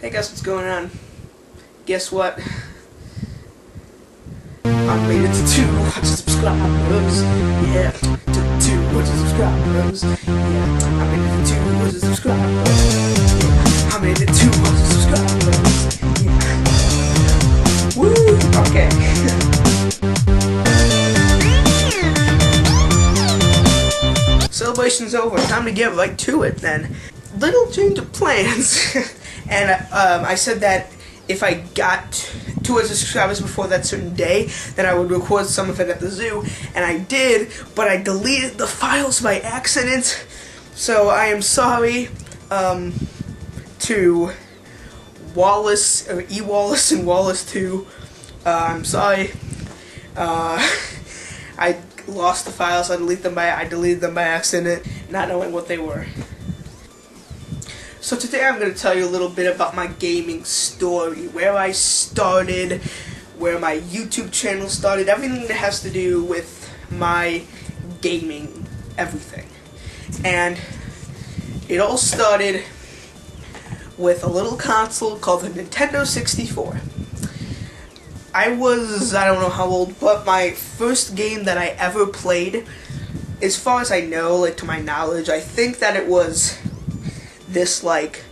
Hey guys, what's going on? Guess what? I made it to 200 subscribers. Yeah, to 200 subscribers. Yeah, I made it to 200 subscribers. Yeah, I made it to 200 subscribers. Yeah. Woo! Okay. Celebration's over. Time to get right to it then. Little change of plans. And I said that if I got 200 subscribers before that certain day, then I would record some of it at the zoo. And I did, but I deleted the files by accident. So I am sorry to Wallace, or E. Wallace and Wallace 2. I'm sorry. I lost the files. I deleted them by accident, not knowing what they were. So today I'm going to tell you a little bit about my gaming story, where I started, where my YouTube channel started, everything that has to do with my gaming, everything. And it all started with a little console called the Nintendo 64. I don't know how old, but my first game that I ever played, as far as I know, like to my knowledge, I think that it was this like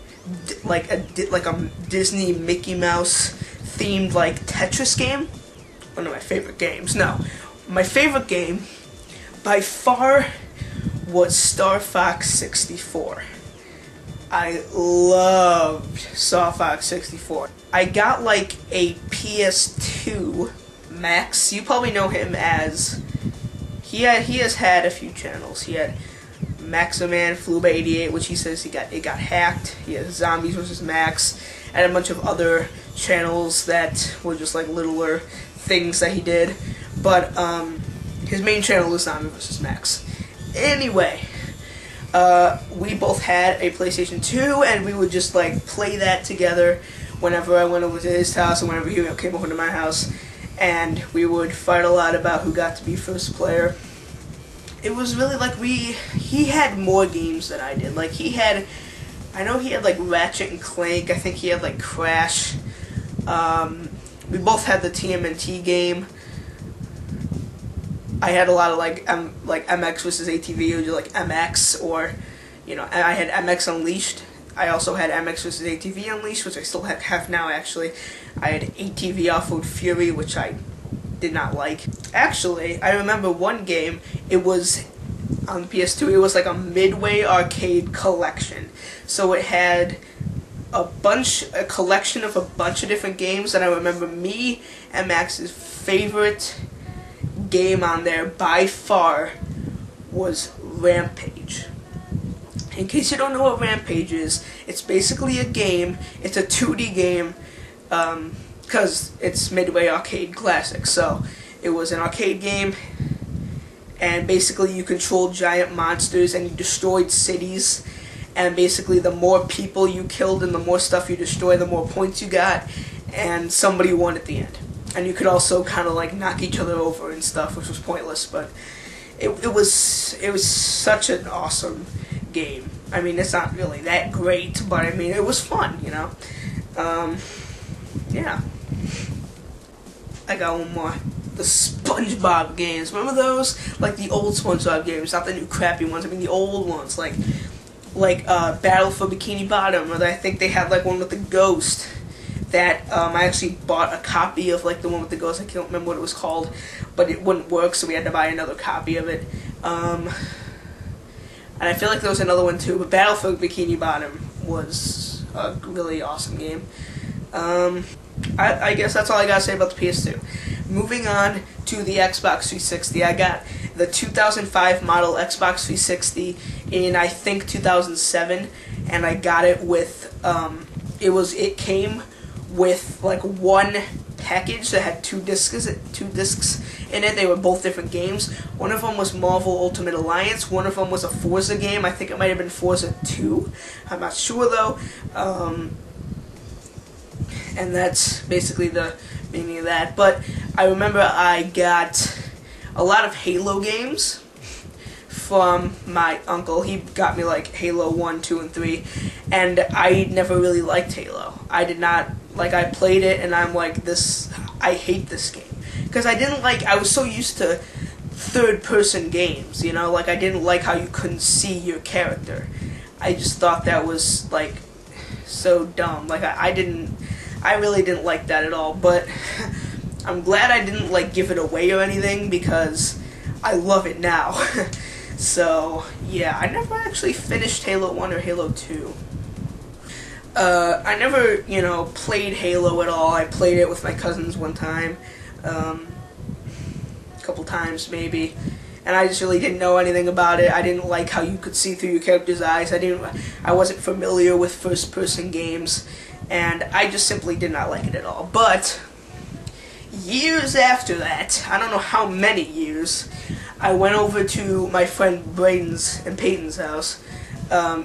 a Disney Mickey Mouse themed like Tetris game. One of my favorite games. No, my favorite game by far was Star Fox 64. I loved Star Fox 64. I got like a PS2 Max. You probably know him as he has had a few channels. He had Maximan, Flube88, which he says it got hacked. He has Zombies vs. Max, and a bunch of other channels that were just like littler things that he did. But his main channel was Zombies vs. Max. Anyway, we both had a PlayStation 2, and we would just like play that together whenever I went over to his house and whenever he came over to my house, and we would fight a lot about who got to be first player. It was really like he had more games than I did. Like I know he had like Ratchet and Clank. I think he had like Crash. We both had the TMNT game. I had a lot of like MX versus ATV, or just like MX, or I had MX Unleashed. I also had MX versus ATV Unleashed, which I still have now actually. I had ATV Off-Road Fury, which I did not like. Actually, I remember one game, it was on PS2, it was like a Midway Arcade collection. So it had a collection of a bunch of different games, and I remember me and Max's favorite game on there by far was Rampage. In case you don't know what Rampage is, it's basically a game, it's a 2D game, because it's Midway Arcade Classic. So it was an arcade game, and basically you controlled giant monsters and you destroyed cities, and basically the more people you killed and the more stuff you destroyed, the more points you got, and somebody won at the end. And you could also kind of like knock each other over and stuff, which was pointless, but it was such an awesome game. I mean, it's not really that great, but I mean, it was fun, yeah. I got one more. The SpongeBob games. Remember those? Like the old SpongeBob games, not the new crappy ones. I mean the old ones, like Battle for Bikini Bottom. Or I think they had like one with the ghost. That I actually bought a copy of, like the one with the ghost. I can't remember what it was called, but it wouldn't work, so we had to buy another copy of it. And I feel like there was another one too, but Battle for Bikini Bottom was a really awesome game. I guess that's all I gotta say about the PS2. Moving on to the Xbox 360, I got the 2005 model Xbox 360 in I think 2007, and I got it with it came with like one package that had two discs in it. They were both different games. One of them was Marvel Ultimate Alliance. One of them was a Forza game. I think it might have been Forza 2. I'm not sure though. And that's basically the meaning of that. But I remember I got a lot of Halo games from my uncle. He got me like Halo 1, 2, and 3, and I never really liked Halo. I did not, like, I played it and I'm like, I hate this game. Because I was so used to third-person games, you know? Like, I didn't like how you couldn't see your character. I just thought that was, like, so dumb. Like, I really didn't like that at all, but I'm glad I didn't, like, give it away or anything, because I love it now. So, yeah, I never actually finished Halo 1 or Halo 2. I never, you know, played Halo at all. I played it with my cousins one time, a couple times maybe, and I just really didn't know anything about it. I didn't like how you could see through your character's eyes. I wasn't familiar with first-person games, and I just simply did not like it at all. But years after that, I don't know how many years, I went over to my friend Braden's and Peyton's house.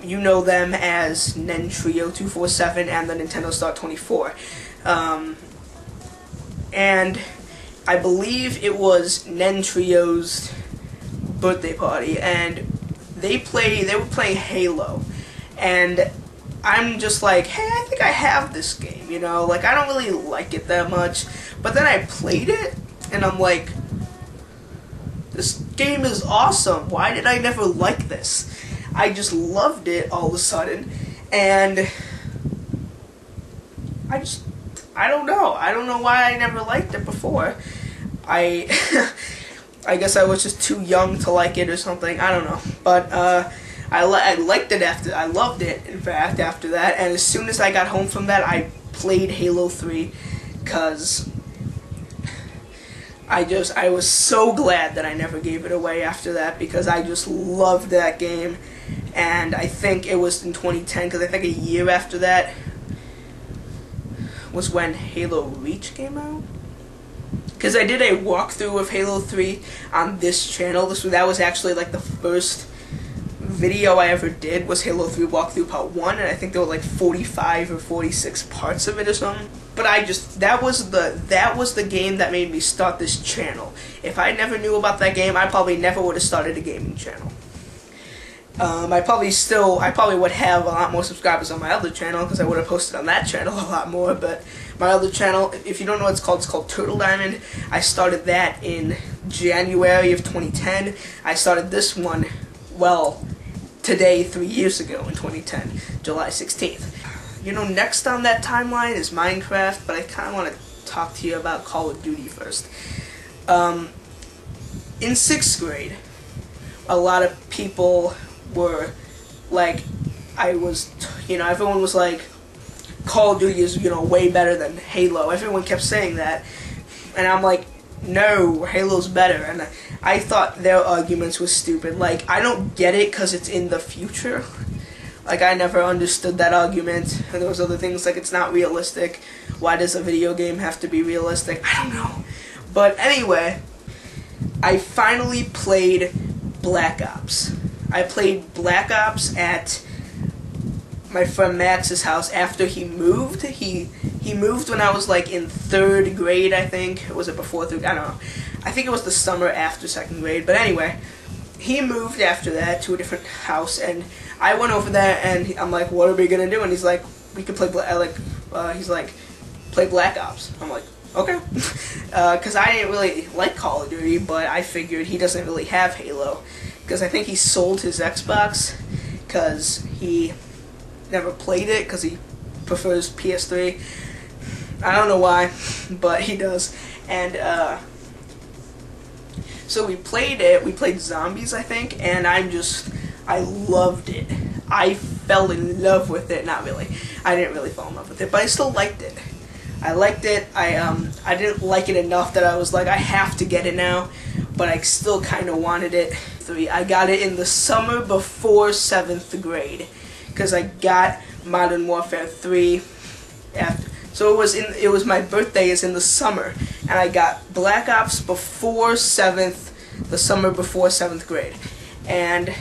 You know them as NenTrio247 and the Nintendo Star 24. And I believe it was NenTrio's birthday party, and they were playing Halo, and I'm just like, hey, I think I have this game, you know, like, I don't really like it that much, but then I played it, and I'm like, this game is awesome. Why did I never like this? I just loved it all of a sudden, and I don't know. I don't know why I never liked it before. I guess I was just too young to like it or something. I don't know. But I liked it after. I loved it, in fact, after that. And as soon as I got home from that, I played Halo 3, because I was so glad that I never gave it away after that, because I just loved that game. And I think it was in 2010, because I think a year after that was when Halo Reach came out. Because I did a walkthrough of Halo 3 on this channel. That was actually like the first video I ever did, was Halo 3 walkthrough part 1, and I think there were like 45 or 46 parts of it or something. But that was the game that made me start this channel. If I never knew about that game, I probably never would have started a gaming channel. I probably would have a lot more subscribers on my other channel, because I would have posted on that channel a lot more. But my other channel, if you don't know what it's called Turtle Diamond. I started that in January of 2010. I started this one, well, today, 3 years ago in 2010, July 16th. You know, next on that timeline is Minecraft, but I kind of want to talk to you about Call of Duty first. In 6th grade, a lot of people were like, everyone was like, Call of Duty is, way better than Halo. Everyone kept saying that, and I'm like, no, Halo's better. And I thought their arguments were stupid. Like, I don't get it because it's in the future. Like, I never understood that argument. And there was other things like, it's not realistic. Why does a video game have to be realistic? I don't know. But anyway, I finally played Black Ops. I played Black Ops at my friend Max's house after he moved. He moved when I was like in 3rd grade, I think. Was it before 3rd? I don't know. I think it was the summer after 2nd grade. But anyway, he moved after that to a different house, and I went over there, and I'm like, what are we gonna do? And he's like, we could play he's like, play Black Ops. I'm like, okay. Because I didn't really like Call of Duty, but I figured he doesn't really have Halo. Because I think he sold his Xbox because he never played it, because he prefers PS3. I don't know why, but he does. And so we played it. We played Zombies, I think, and I loved it. I fell in love with it. Not really. I didn't really fall in love with it, but I still liked it. I liked it. I didn't like it enough that I was like, I have to get it now, but I still kind of wanted it. I got it in the summer before 7th grade, because I got Modern Warfare 3 after. So it was my birthday is in the summer, and I got Black Ops before the summer before 7th grade, and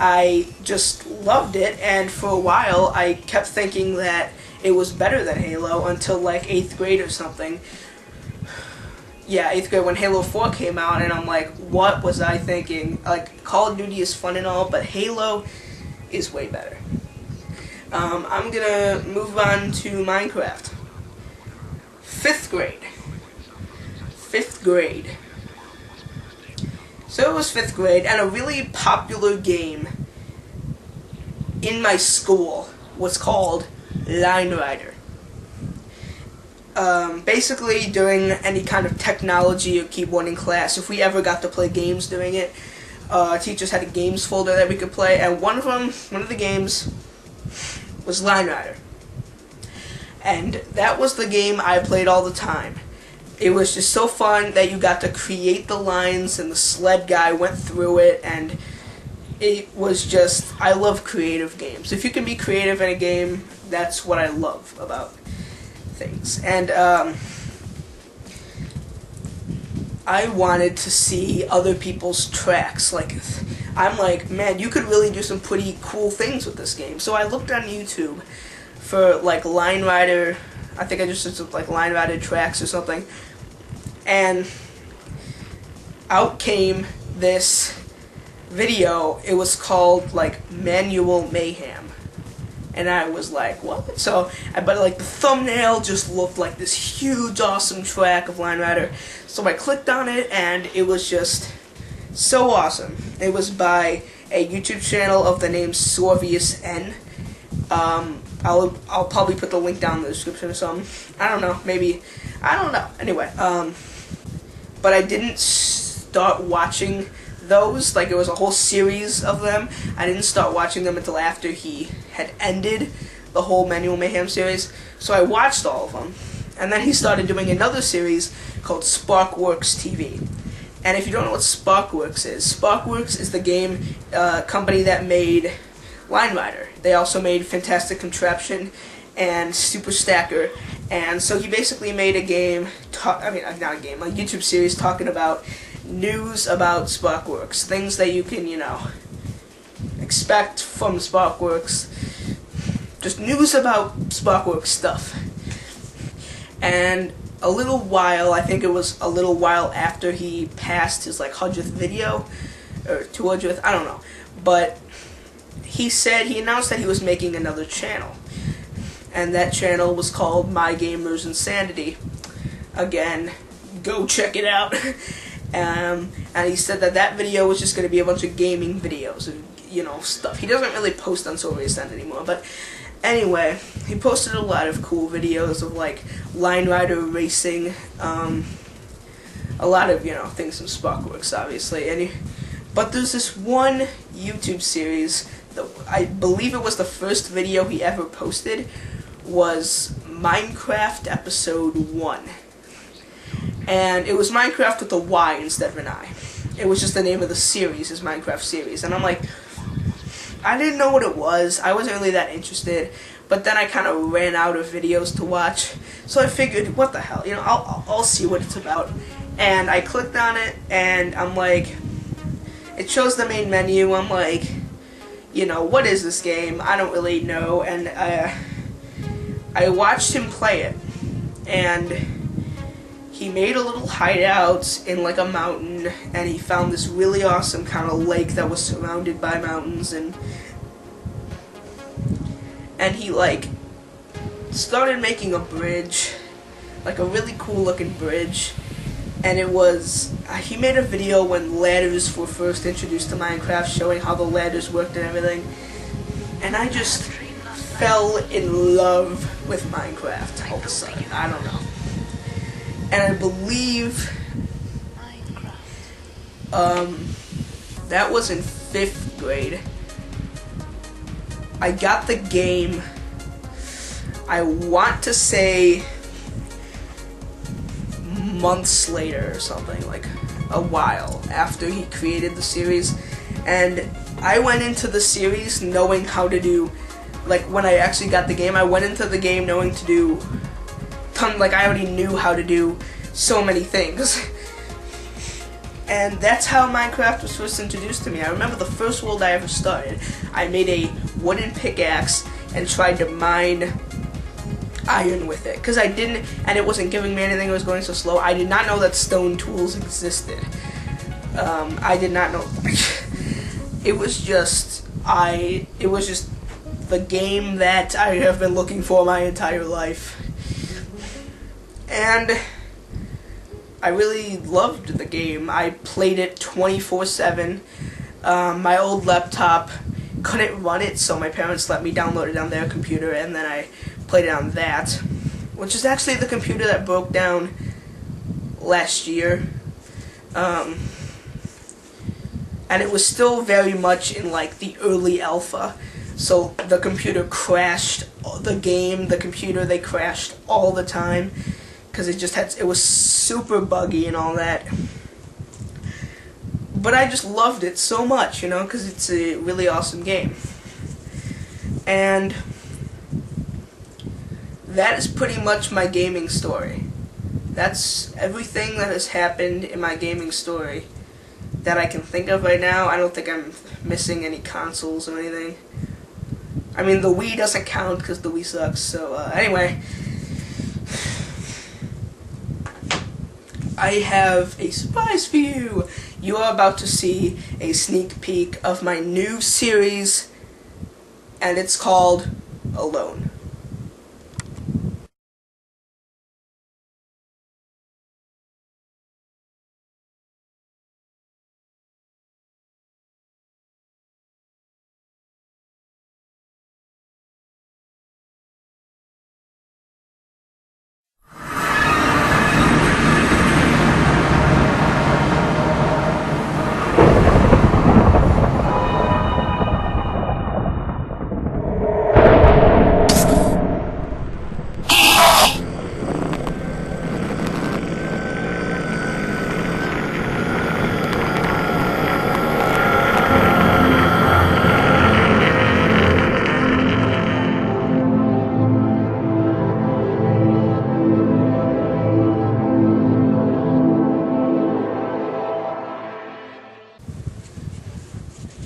I just loved it. And for a while, I kept thinking that it was better than Halo until like 8th grade or something. yeah, 8th grade when Halo 4 came out, and I'm like, what was I thinking? Like, Call of Duty is fun and all, but Halo is way better. I'm gonna move on to Minecraft. 5th grade. 5th grade. So it was 5th grade, and a really popular game in my school was called Line Rider. Basically, during any kind of technology or keyboarding class, if we ever got to play games during it, teachers had a games folder that we could play, and one of the games was Line Rider. And that was the game I played all the time. It was just so fun that you got to create the lines, and the sled guy went through it, and it was just, I love creative games. If you can be creative in a game, that's what I love about things. And I wanted to see other people's tracks. Like, I'm like, man, you could really do some pretty cool things with this game. So I looked on YouTube for like Line Rider. I think I just searched like Line Rider tracks or something, and out came this video. It was called like Manual Mayhem. And I was like, what? So, but like the thumbnail just looked like this huge, awesome track of Line Rider. So I clicked on it, and it was just so awesome. It was by a YouTube channel of the name Sorv. I'll probably put the link down in the description or something. I don't know, maybe. I don't know. Anyway, but I didn't start watching those. Like, it was a whole series of them. I didn't start watching them until after he had ended the whole Manual Mayhem series. So I watched all of them. And then he started doing another series called Sparkworks TV. And if you don't know what Sparkworks is the game company that made Line Rider. They also made Fantastic Contraption and Super Stacker. And so he basically made a game, not a game, a YouTube series talking about news about Sparkworks. Things that you can, expect from Sparkworks. Just news about Sparkworks stuff. And a little while, I think it was a little while after he passed his 100th video, or 200th, I don't know. But he announced that he was making another channel. And that channel was called My Gamer's Insanity. Again, go check it out. And he said that video was just going to be a bunch of gaming videos and, stuff. He doesn't really post on Sorv anymore, but anyway, he posted a lot of cool videos of, Line Rider racing, a lot of, things from Sparkworks, obviously. But there's this one YouTube series, I believe it was the first video he ever posted, was Minecraft Episode 1. And it was Minecraft with a Y instead of an I. It was just the name of the series, his Minecraft series. And I'm like, I didn't know what it was. I wasn't really that interested. But then I kind of ran out of videos to watch. So I figured, what the hell, I'll see what it's about. And I clicked on it, and I'm like, it shows the main menu. I'm like, what is this game? I don't really know. And I watched him play it. And he made a little hideout in a mountain, and he found this really awesome kind of lake that was surrounded by mountains, and he started making a bridge, a really cool looking bridge. And it was, he made a video when ladders were first introduced to Minecraft, showing how the ladders worked and everything. And I just fell in love with Minecraft all of a sudden. I don't know. And I believe that was in 5th grade. I got the game, I want to say months later or something, a while after he created the series. And I went into the series knowing how to do, when I actually got the game, I went into the game knowing to do I already knew how to do so many things. And that's how Minecraft was first introduced to me. I remember the first world I ever started, I made a wooden pickaxe and tried to mine iron with it, because I didn't, and it wasn't giving me anything. It was going so slow. I did not know that stone tools existed. I did not know. It was just the game that I have been looking for my entire life, and I really loved the game. I played it 24/7. My old laptop couldn't run it, so my parents let me download it on their computer, and then I played it on that, which is actually the computer that broke down last year. And it was still very much in like the early alpha, so the computer crashed. The computer, they crashed all the time because it was super buggy and all that. But I just loved it so much, you know, because it's a really awesome game. And that is pretty much my gaming story. That's everything that has happened in my gaming story that I can think of right now. I don't think I'm missing any consoles or anything. I mean, the Wii doesn't count because the Wii sucks. So anyway, I have a surprise for you. You are about to see a sneak peek of my new series, and it's called Alone.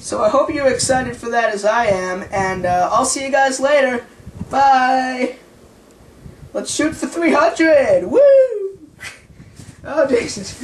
So I hope you're excited for that as I am, and I'll see you guys later. Bye! Let's shoot for 300! Woo! Oh, Jesus.